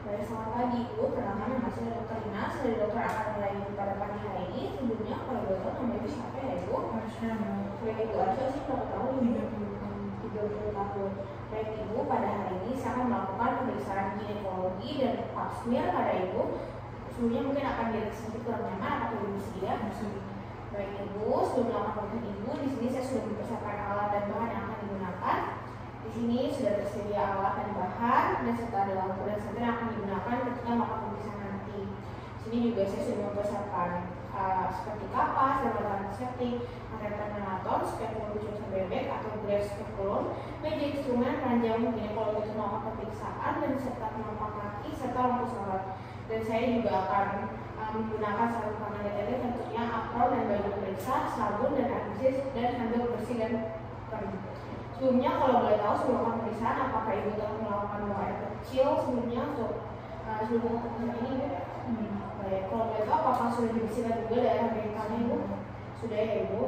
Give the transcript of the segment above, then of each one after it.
Baik, selamat pagi Ibu. Perkenalkan nama saya Dr. Ina. Saya dokter akan melayani pada pagi hari ini. Sebelumnya kalau boleh tahu nama Ibu siapa ya Ibu? Arsyana. Baik Ibu, Arsyana sih berapa tahun? 30 tahun. 30 tahun. Baik Ibu, pada hari ini saya akan melakukan pemeriksaan ginekologi dan pap smear pada Ibu. Sebelumnya mungkin akan dilihat sedikit kurang nyaman atau Ibu sedia? Baik Ibu, sebelum melakukan pemeriksaan Ibu, di sini saya sudah mempersiapkan alat dan bahan yang akan digunakan. Di sini sudah tersedia alat dan bahan dan serta ada lampu dan senter yang akan digunakan ketika melakukan pemeriksaan nanti. Di sini juga saya sudah mempersiapkan seperti kapas dan alat antiseptik, termometer, spekulum bebek atau brace spekulum, meja instrumen, keranjang ginekologi untuk melakukan pemeriksaan dan serta penampang kaki serta lampu sorot. Dan saya juga akan menggunakan sarung tangan deterjen, tentunya apron dan baju pemeriksa, sabun dan antisis dan handuk bersih dan kering. Sebelumnya kalau boleh tahu sebelum melakukan pemeriksaan apakah Ibu telah melakukan buang air kecil sebelumnya untuk sebelum pemeriksaan ini Ibu? Baik, kalau boleh tahu apakah sudah dibersihkan juga daerah genitalnya Ibu? Sudah ya Ibu.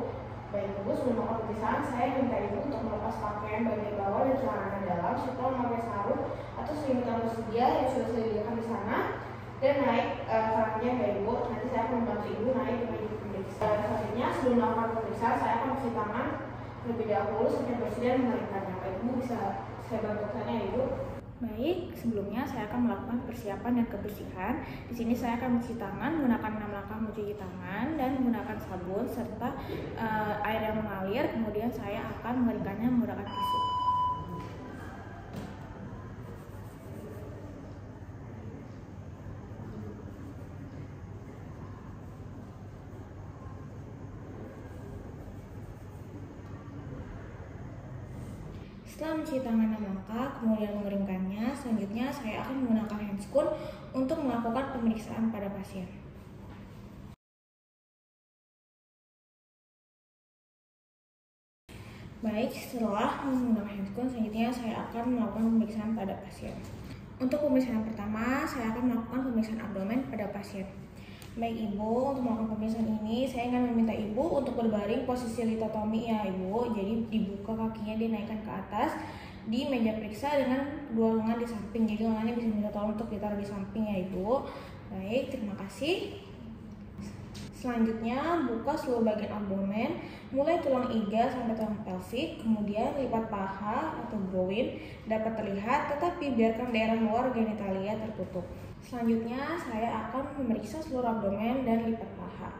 Baik Ibu, sebelum melakukan pemeriksaan saya minta Ibu untuk melepas pakaian bagian bawah dan celana dalam serta memakai sarung atau selimut yang tersedia yang sudah saya sediakan di sana dan naik keranjang ya Ibu. Nanti saya akan membantu Ibu naik ke meja pemeriksaan. Selanjutnya sebelum melakukan pemeriksaan saya akan cuci tangan lebih dahulu sampai bersih dan mengeringkannya. Baik Ibu, bisa saya bantu sana ya Ibu? Baik, sebelumnya saya akan melakukan persiapan dan kebersihan. Di sini saya akan mencuci tangan menggunakan 6 langkah mencuci tangan dan menggunakan sabun serta air yang mengalir. Kemudian saya akan mengeringkannya menggunakan tisu. Setelah mencuci tangan 6 langkah, kemudian mengeringkannya, selanjutnya saya akan menggunakan handscoon untuk melakukan pemeriksaan pada pasien. Baik, setelah menggunakan handscoon, selanjutnya saya akan melakukan pemeriksaan pada pasien. Untuk pemeriksaan pertama, saya akan melakukan pemeriksaan abdomen pada pasien. Baik Ibu, untuk melakukan pemeriksaan ini saya akan meminta Ibu untuk berbaring posisi litotomi ya Ibu. Jadi dibuka kakinya, dinaikkan ke atas di meja periksa dengan dua lengan di samping. Jadi lengannya bisa minta tolong untuk ditaruh di samping ya Ibu. Baik, terima kasih. Selanjutnya buka seluruh bagian abdomen, mulai tulang iga sampai tulang pelvik, kemudian lipat paha atau groin dapat terlihat, tetapi biarkan daerah luar genitalia tertutup. Selanjutnya saya akan memeriksa seluruh abdomen dan lipat paha.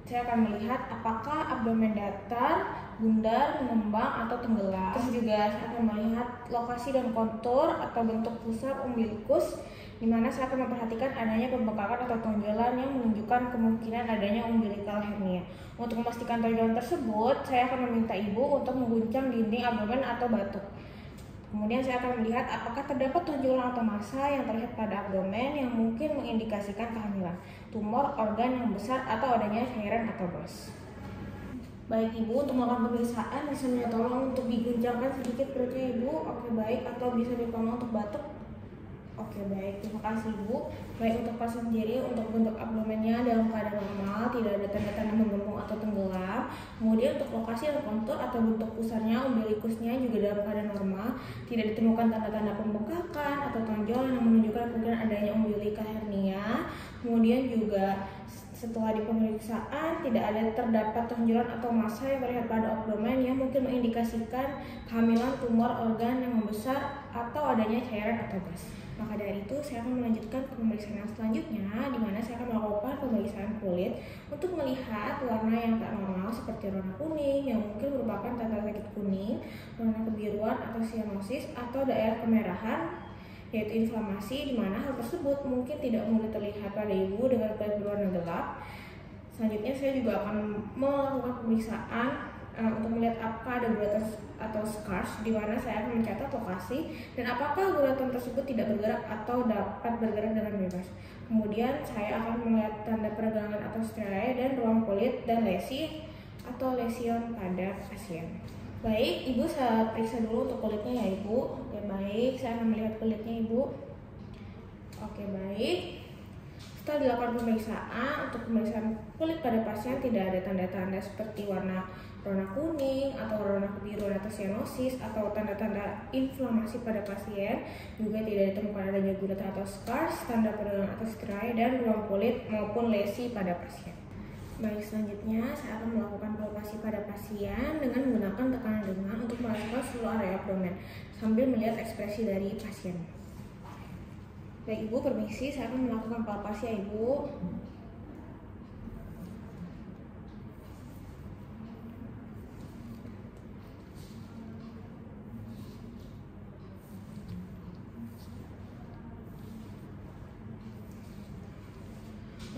Saya akan melihat apakah abdomen datar, bundar, mengembang atau tenggelam. Terus juga saya akan melihat lokasi dan kontur atau bentuk pusat umbilikus, di mana saya akan memperhatikan adanya pembengkakan atau tonjolan yang menunjukkan kemungkinan adanya umbilical hernia. Untuk memastikan tonjolan tersebut, saya akan meminta Ibu untuk mengguncang dinding abdomen atau batuk. Kemudian saya akan melihat apakah terdapat tonjolan atau massa yang terlihat pada abdomen yang mungkin mengindikasikan kehamilan, tumor organ yang besar atau adanya cairan atau bros. Baik Ibu, untuk melakukan pemeriksaan bisa minta tolong untuk diguncangkan sedikit perutnya Ibu. Oke baik, atau bisa ditolong untuk batuk. Oke baik, terima kasih Ibu. Baik, untuk pasien sendiri, untuk bentuk abdomennya dalam keadaan normal, tidak ada tanda-tanda mengembung atau tenggelam. Kemudian untuk lokasi dan kontur atau bentuk pusarnya, umbilikusnya juga dalam keadaan normal, tidak ditemukan tanda-tanda pembengkakan atau tonjolan yang menunjukkan kemungkinan adanya umbilical hernia. Kemudian juga setelah di pemeriksaan tidak ada terdapat tonjolan atau massa yang terlihat pada abdomen yang mungkin mengindikasikan kehamilan, tumor organ yang membesar atau adanya cairan atau gas. Maka dari itu saya akan melanjutkan ke pemeriksaan yang selanjutnya, di mana saya akan melakukan pemeriksaan kulit untuk melihat warna yang tak normal seperti warna kuning yang mungkin merupakan tanda sakit kuning, warna kebiruan atau cyanosis atau daerah kemerahan yaitu inflamasi, di mana hal tersebut mungkin tidak mudah terlihat pada Ibu dengan kulit berwarna gelap. Selanjutnya saya juga akan melakukan pemeriksaan untuk melihat apakah ada guratan atau scars, di mana saya akan mencatat lokasi dan apakah guratan tersebut tidak bergerak atau dapat bergerak dengan bebas. Kemudian saya akan melihat tanda peregangan atau striae dan ruang kulit dan lesi atau lesion pada pasien. Baik, Ibu saya periksa dulu untuk kulitnya ya Ibu. Oke baik, saya akan melihat kulitnya Ibu. Oke baik. Setelah dilakukan pemeriksaan, untuk pemeriksaan kulit pada pasien tidak ada tanda-tanda seperti warna kuning atau warna kebiruan atau cyanosis atau tanda-tanda inflamasi pada pasien. Juga tidak ditemukan adanya gurat atau scars, tanda penurunan atau striae dan ruam kulit maupun lesi pada pasien. Baik, selanjutnya saya akan melakukan palpasi pada pasien dengan menggunakan tekanan lengan untuk merasakan seluruh area abdomen sambil melihat ekspresi dari pasien. Baik Ibu, permisi, saya akan melakukan palpasi ya Ibu.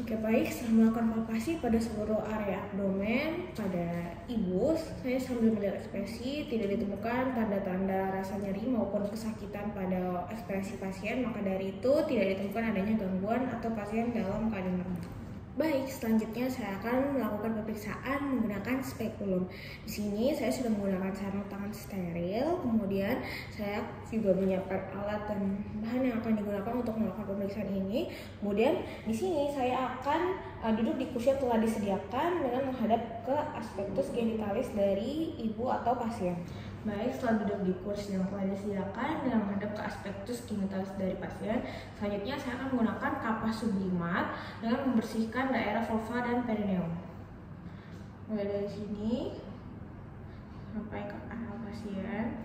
Oke baik, setelah melakukan palpasi pada seluruh area abdomen pada Ibu, saya sambil melihat ekspresi tidak ditemukan tanda-tanda rasa nyeri maupun kesakitan pada ekspresi pasien, maka dari itu tidak ditemukan adanya gangguan atau pasien dalam keadaan normal. Baik, selanjutnya saya akan melakukan pemeriksaan menggunakan spekulum. Di sini saya sudah menggunakan sarung tangan steril, kemudian saya juga menyiapkan alat dan bahan yang akan digunakan untuk melakukan pemeriksaan ini. Kemudian di sini saya akan duduk di kursi yang telah disediakan dengan menghadap ke aspektus genitalis dari ibu atau pasien. Baik, setelah duduk di kursi yang telah disediakan dan menghadap ke aspektus genitalis dari pasien, selanjutnya saya akan menggunakan kapas sublimat dengan membersihkan daerah vulva dan perineum. Mulai dari sini sampai ke anal pasien,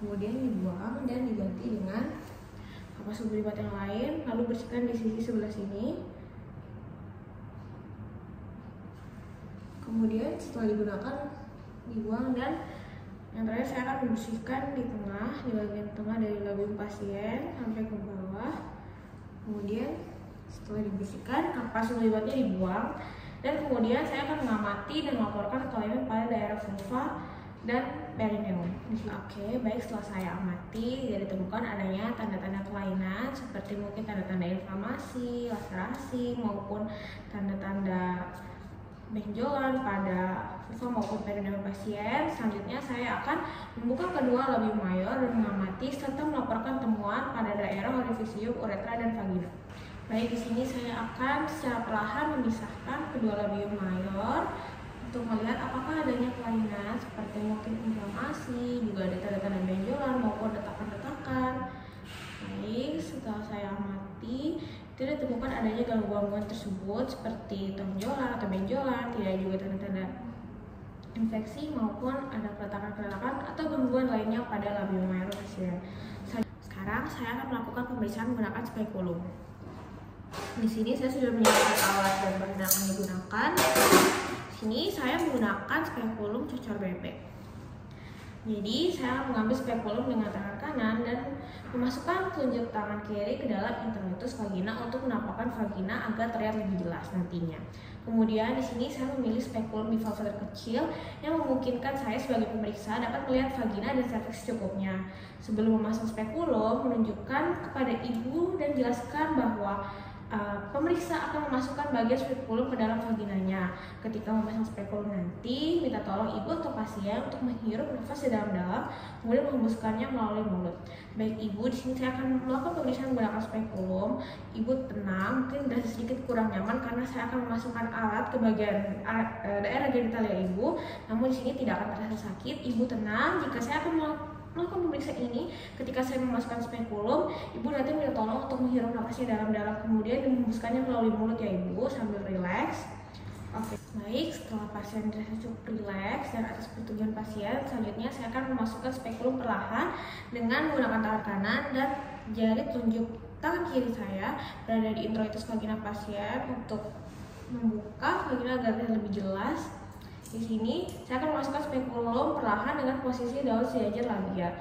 kemudian dibuang dan diganti dengan kapas sublimat yang lain, lalu bersihkan di sisi sebelah sini. Kemudian setelah digunakan, dibuang, dan yang terakhir saya akan membersihkan di bagian tengah dari labum pasien sampai ke bawah. Kemudian setelah dibersihkan, kapas sublimatnya dibuang, dan kemudian saya akan mengamati dan melaporkan kelainan pada daerah vulva dan perineum. Oke, baik, setelah saya amati tidak ditemukan adanya tanda-tanda kelainan seperti mungkin tanda-tanda inflamasi, laserasi maupun tanda-tanda benjolan pada vulva maupun perineum pasien. Selanjutnya saya akan membuka kedua labium mayor dan mengamati serta melaporkan temuan pada daerah orifisium, uretra, dan vagina. Baik, di sini saya akan secara perlahan memisahkan kedua labium mayor untuk melihat apakah adanya kelainan seperti mungkin inflamasi, juga ada tanda-tanda benjolan maupun detakan-detakan. Baik, setelah saya amati tidak ditemukan adanya gangguan tersebut seperti tonjolan atau benjolan, tidak juga tanda-tanda infeksi maupun ada keretakan-keretakan atau gangguan lainnya pada labium mayor pasien. Sekarang saya akan melakukan pemeriksaan menggunakan spekulum. Di sini saya sudah menyiapkan alat dan bahan yang akan digunakan. Di sini saya menggunakan spekulum cucur bebek. Jadi saya mengambil spekulum dengan tangan kanan dan memasukkan telunjuk tangan kiri ke dalam introitus vagina untuk menampakkan vagina agar terlihat lebih jelas nantinya. Kemudian di sini saya memilih spekulum bivalve terkecil yang memungkinkan saya sebagai pemeriksa dapat melihat vagina dan serviks secukupnya. Sebelum memasang spekulum, menunjukkan kepada ibu dan jelaskan bahwa pemeriksa akan memasukkan bagian spekulum ke dalam vaginanya. Ketika memasang spekulum nanti, minta tolong ibu atau pasien untuk menghirup nafas dalam-dalam, kemudian menghembuskannya melalui mulut. Baik ibu, di sini saya akan melakukan pemeriksaan menggunakan spekulum. Ibu tenang, mungkin sudah sedikit kurang nyaman karena saya akan memasukkan alat ke bagian daerah genitalia ibu. Namun di sini tidak akan terasa sakit. Ibu tenang, jika saya akan melakukan pemeriksaan ini, ketika saya memasukkan spekulum, ibu nanti minta tolong untuk menghirup nafasnya dalam-dalam, kemudian menghembuskannya melalui mulut ya ibu, sambil rileks. Oke, baik, setelah pasien dirasa cukup rileks dan atas persetujuan pasien, selanjutnya saya akan memasukkan spekulum perlahan dengan menggunakan tangan kanan dan jari telunjuk tangan kiri saya berada di introitus vagina pasien untuk membuka vagina agar lebih jelas. Di sini saya akan memasukkan spekulum perlahan dengan posisi daun sejajar labia.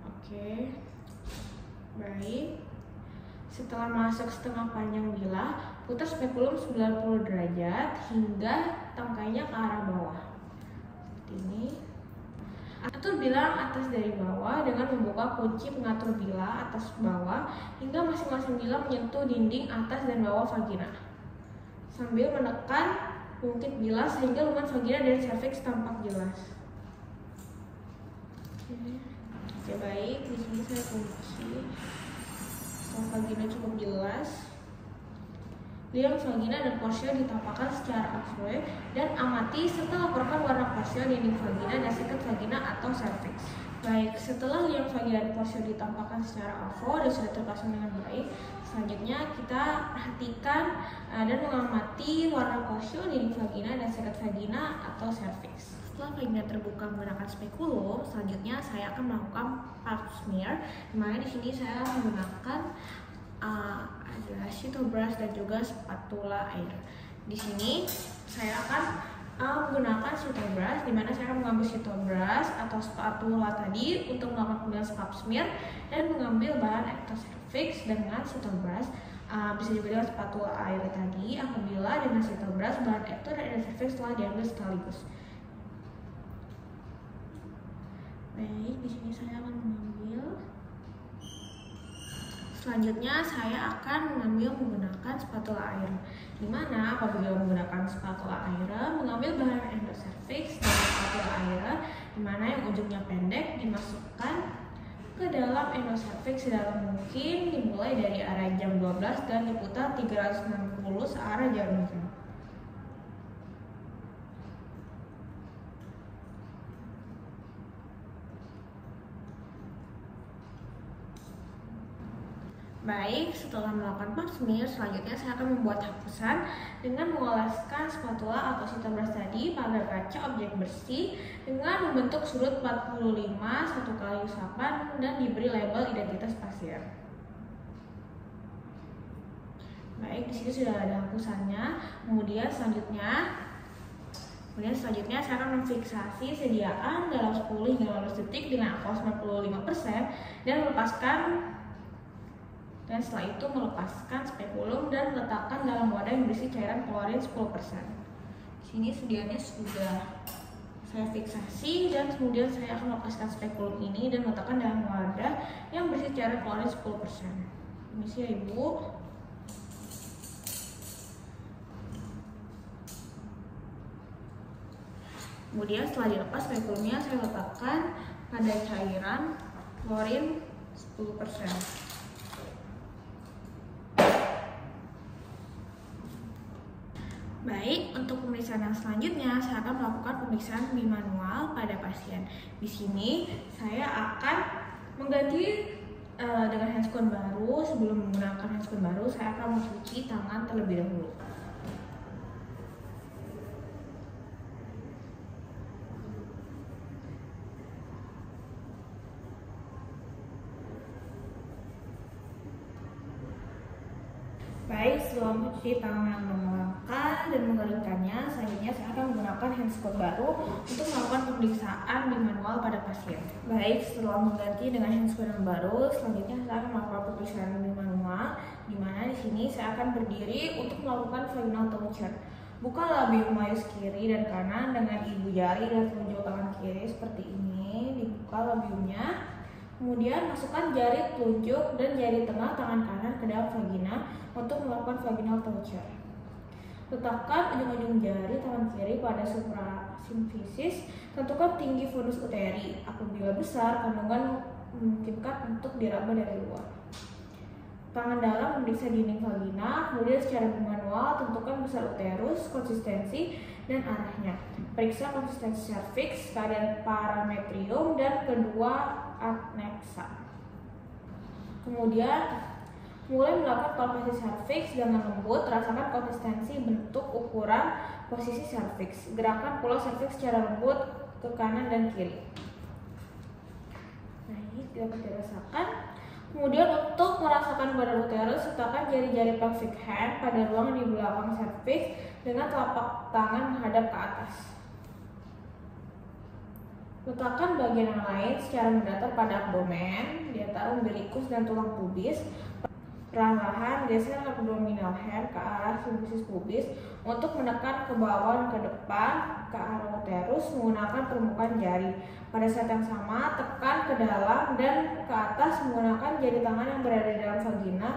Oke, baik. Setelah masuk setengah panjang bilah, putar spekulum 90 derajat hingga tangkainya ke arah bawah. Seperti ini. Atur bilah atas dari bawah dengan membuka kunci pengatur bilah atas bawah hingga masing-masing bilah menyentuh dinding atas dan bawah vagina. Sambil menekan ungkit bilah sehingga luman vagina dan serviks tampak jelas. Oke, baik, di sini saya kunci. vagina cukup jelas. Liang vagina dan posio ditampakkan secara avue dan amati serta laporkan warna posio dinding vagina dan sikat vagina atau cervix. Baik, setelah liang vagina dan posio ditampakkan secara avue dan sudah terpasang dengan baik, selanjutnya kita perhatikan dan mengamati warna posio dinding vagina dan sikat vagina atau cervix. Setelah vagina terbuka menggunakan spekulum, selanjutnya saya akan melakukan pap smear, dimana di sini saya menggunakan adalah Cytobrush dan juga spatula air. Di sini saya akan menggunakan Cytobrush, di mana saya akan mengambil Cytobrush atau spatula tadi untuk melakukan pemilihan pap smear dan mengambil bahan ectocervix dengan Cytobrush. Bisa juga dengan spatula air tadi apabila dengan Cytobrush bahan ecto dan endocervix telah diambil sekaligus. Baik, di sini saya akan mengambil. Selanjutnya saya akan menggunakan spatula air, dimana apabila menggunakan spatula air mengambil bahan endocervix dan spatula air, dimana yang ujungnya pendek dimasukkan ke dalam endocervix sedalam mungkin, dimulai dari arah jam 12 dan diputar 360 searah jarum jam. Baik, setelah melakukan pap smear, selanjutnya saya akan membuat hapusan dengan mengoleskan spatula atau Cytobrush tadi pada kaca objek bersih dengan membentuk sudut 45 satu kali usapan dan diberi label identitas pasien. Baik, di sini sudah ada hapusannya. Kemudian selanjutnya saya akan memfiksasi sediaan dalam 10 hingga 15 detik dengan alkohol 95% dan setelah itu melepaskan spekulum dan letakkan dalam wadah yang berisi cairan klorin 10%. Sini sediaannya sudah saya fiksasi dan kemudian saya akan melepaskan spekulum ini dan letakkan dalam wadah yang berisi cairan klorin 10%. Permisi ya Ibu. Kemudian setelah dilepas spekulumnya, saya letakkan pada cairan klorin 10%. Baik, untuk pemeriksaan yang selanjutnya saya akan melakukan pemeriksaan bimanual pada pasien. Di sini saya akan mengganti dengan handscone baru. Sebelum menggunakan handscone baru, saya akan mencuci tangan terlebih dahulu. Baik, setelah mencuci tangan melangkah dan mengeringkannya, selanjutnya saya akan menggunakan handscone baru untuk melakukan pemeriksaan bimanual pada pasien. Baik, setelah mengganti dengan handscone yang baru, selanjutnya saya akan melakukan pemeriksaan bimanual, di mana di sini saya akan berdiri untuk melakukan vaginal toucher. Buka labium majus kiri dan kanan dengan ibu jari dan telunjuk tangan kiri seperti ini. Dibuka labiumnya. Kemudian masukkan jari telunjuk dan jari tengah tangan kanan ke dalam vagina untuk melakukan vaginal toucher. Letakkan ujung-ujung jari tangan kiri pada suprasimfisis. Tentukan tinggi fundus uteri. Apabila besar, kandungan memungkinkan untuk diraba dari luar. Tangan dalam memeriksa dinding vagina, kemudian secara manual tentukan besar uterus, konsistensi, dan arahnya. Periksa konsistensi cervix, keadaan parametrium, dan kedua adnexa. Kemudian mulai melakukan palpasi cervix dengan lembut, rasakan konsistensi, bentuk, ukuran, posisi cervix. Gerakan pulau cervix secara lembut ke kanan dan kiri. Nah, ini dapat dirasakan. Kemudian untuk merasakan badan uterus, letakkan jari-jari pelvic hand pada ruangan di belakang cervix dengan telapak tangan menghadap ke atas. Letakkan bagian yang lain secara mendatar pada abdomen, di antara umbilikus dan tulang pubis. Perlahan-lahan geser abdominal hand ke arah simfisis pubis untuk menekan ke bawah dan ke depan ke arah uterus menggunakan permukaan jari. Pada saat yang sama, tekan ke dalam dan ke atas menggunakan jari tangan yang berada di dalam vagina,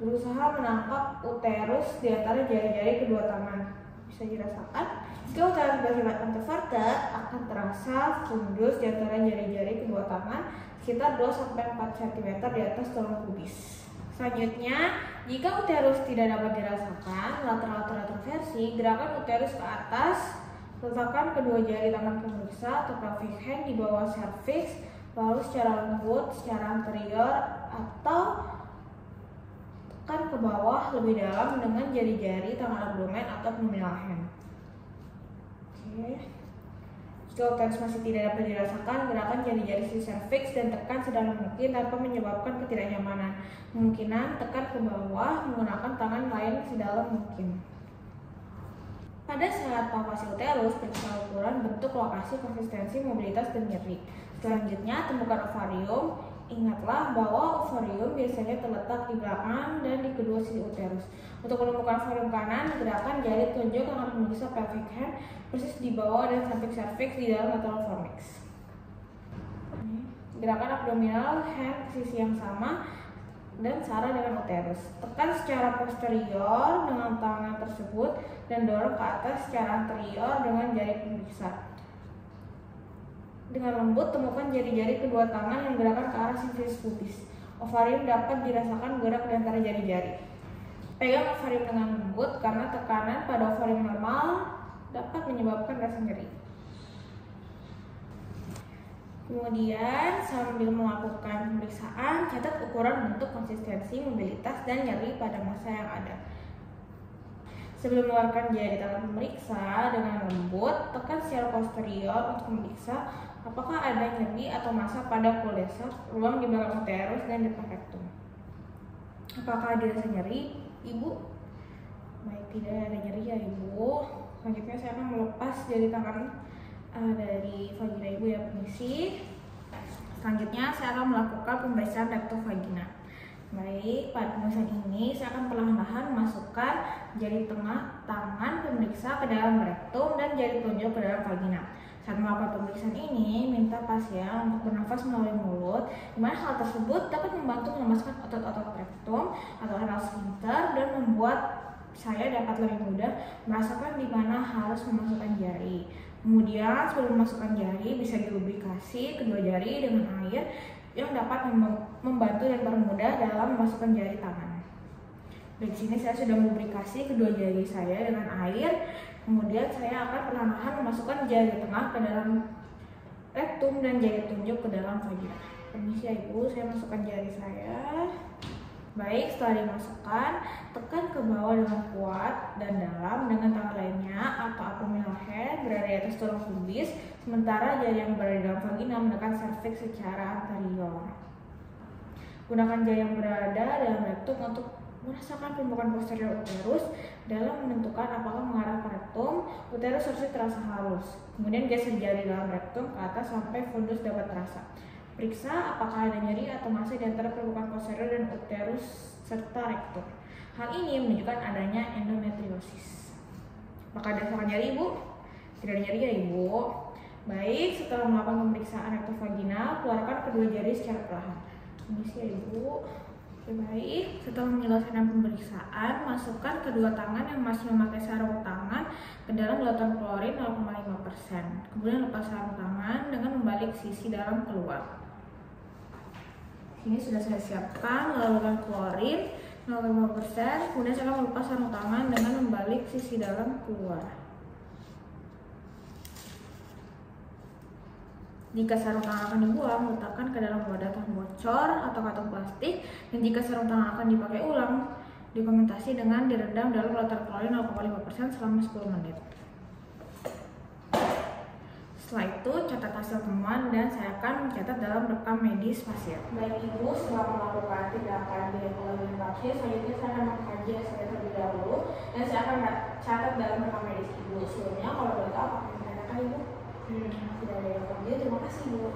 berusaha menangkap uterus di antara jari-jari kedua tangan. Bisa dirasakan. Jika uterus bersifat anteverted, akan terasa fundus di antara jari-jari kedua tangan sekitar 2-4 cm di atas tulang pubis. Selanjutnya, jika uterus tidak dapat dirasakan, lateral retroversi, gerakan uterus ke atas, letakkan kedua jari tangan pemeriksa atau pelvic hand di bawah cervix, lalu secara lembut, secara anterior, atau tekan ke bawah lebih dalam dengan jari-jari tangan abdomen atau abdominal hand. Oke. Jika uterus masih tidak dapat dirasakan, gerakan jari-jari si cervix dan tekan sedalam mungkin tanpa menyebabkan ketidaknyamanan. Kemungkinan tekan ke bawah menggunakan tangan lain sedalam mungkin. Pada saat palpasi uterus, periksa ukuran, bentuk, lokasi, konsistensi, mobilitas, dan nyeri. Selanjutnya, temukan ovarium. Ingatlah bahwa ovarium biasanya terletak di belakang dan di kedua sisi uterus. Untuk menemukan ovarium kanan, gerakan jari telunjuk akan memeriksa pelvic hand persis di bawah dan samping cervix di dalam lateral fornix. Gerakan abdominal hand ke sisi yang sama dan sama dengan uterus. Tekan secara posterior dengan tangan tersebut dan dorong ke atas secara anterior dengan jari pemeriksa. Dengan lembut, temukan jari-jari kedua tangan yang gerakan ke arah simfisis pubis. Ovarium dapat dirasakan gerak di antara jari-jari. Pegang ovarium dengan lembut karena tekanan pada ovarium normal dapat menyebabkan rasa nyeri. Kemudian, sambil melakukan pemeriksaan, catat ukuran, bentuk, konsistensi, mobilitas, dan nyeri pada masa yang ada. Sebelum mengeluarkan jari tangan pemeriksa dengan lembut, tekan secara posterior untuk memeriksa apakah ada nyeri atau massa pada pulsa, ruang di belakang uterus dan depan rektum. Apakah ada rasa nyeri, Ibu? Baik, tidak ada nyeri ya Ibu. Selanjutnya saya akan melepas jari tangan dari vagina Ibu ya, permisi. Selanjutnya saya akan melakukan pemeriksaan rektovagina. Baik, pada pemeriksaan ini saya akan perlahan-lahan masukkan jari tengah tangan pemeriksa ke dalam rektum dan jari telunjuk ke dalam vagina. Saat melakukan pemeriksaan ini, minta pasien untuk bernafas melalui mulut, di mana hal tersebut dapat membantu melemaskan otot-otot rektum atau anal sphincter dan membuat saya dapat lebih mudah merasakan di mana harus memasukkan jari. Kemudian sebelum memasukkan jari bisa dilubrikasi kedua jari dengan air yang dapat membantu dan mempermudah dalam memasukkan jari tangan. Di sini saya sudah melubrikasi kedua jari saya dengan air. Kemudian saya akan perlahan-lahan memasukkan jari tengah ke dalam rektum dan jari telunjuk ke dalam vagina. Permisi ya Ibu, saya masukkan jari saya. Baik, setelah dimasukkan, tekan ke bawah dengan kuat dan dalam dengan tangan lainnya atau abdominal hand berada di atas tulang pubis, sementara jari yang berada di dalam vagina menekan cervix secara anterior. Gunakan jari yang berada dalam rektum untuk merasakan pembukaan posterior uterus dalam menentukan apakah mengarah ke rektum. Uterus harus terasa halus. Kemudian geser jari dalam rektum ke atas sampai fundus dapat terasa. Periksa apakah ada nyeri atau massa di antara permukaan posterior dan uterus serta rektum. Hal ini menunjukkan adanya endometriosis. Apakah ada serangan nyeri, Ibu? Tidak ada nyeri ya, Ibu. Baik, setelah melakukan pemeriksaan rektovagina, keluarkan kedua jari secara perlahan. Permisi ya, Ibu. Oke, baik. Setelah menyelesaikan pemeriksaan, masukkan kedua tangan yang masih memakai sarung tangan ke dalam lautan klorin 0,5%. Kemudian lepas sarung tangan dengan membalik sisi dalam keluar. Ini sudah saya siapkan larutan klorin 0,5%. Kemudian saya akan melepas sarung tangan dengan membalik sisi dalam keluar. Jika sarung tangan akan dibuang, letakkan ke dalam wadah tahan bocor atau kantong plastik. Dan jika sarung tangan akan dipakai ulang, dokumentasi dengan direndam dalam lautan klorin 0,5% selama 10 menit. Setelah itu, catat hasil temuan dan saya akan mencatat dalam rekam medis pasien. Baik Ibu, setelah melakukan tindakan ginekologi pasien, selanjutnya saya akan mengkaji hasilnya terlebih dahulu dan saya akan catat dalam rekam medis Ibu. Sebelumnya, kalau boleh tahu apa yang ditanyakan Ibu? Tidak ada yang lanjut. Terima kasih, Bu.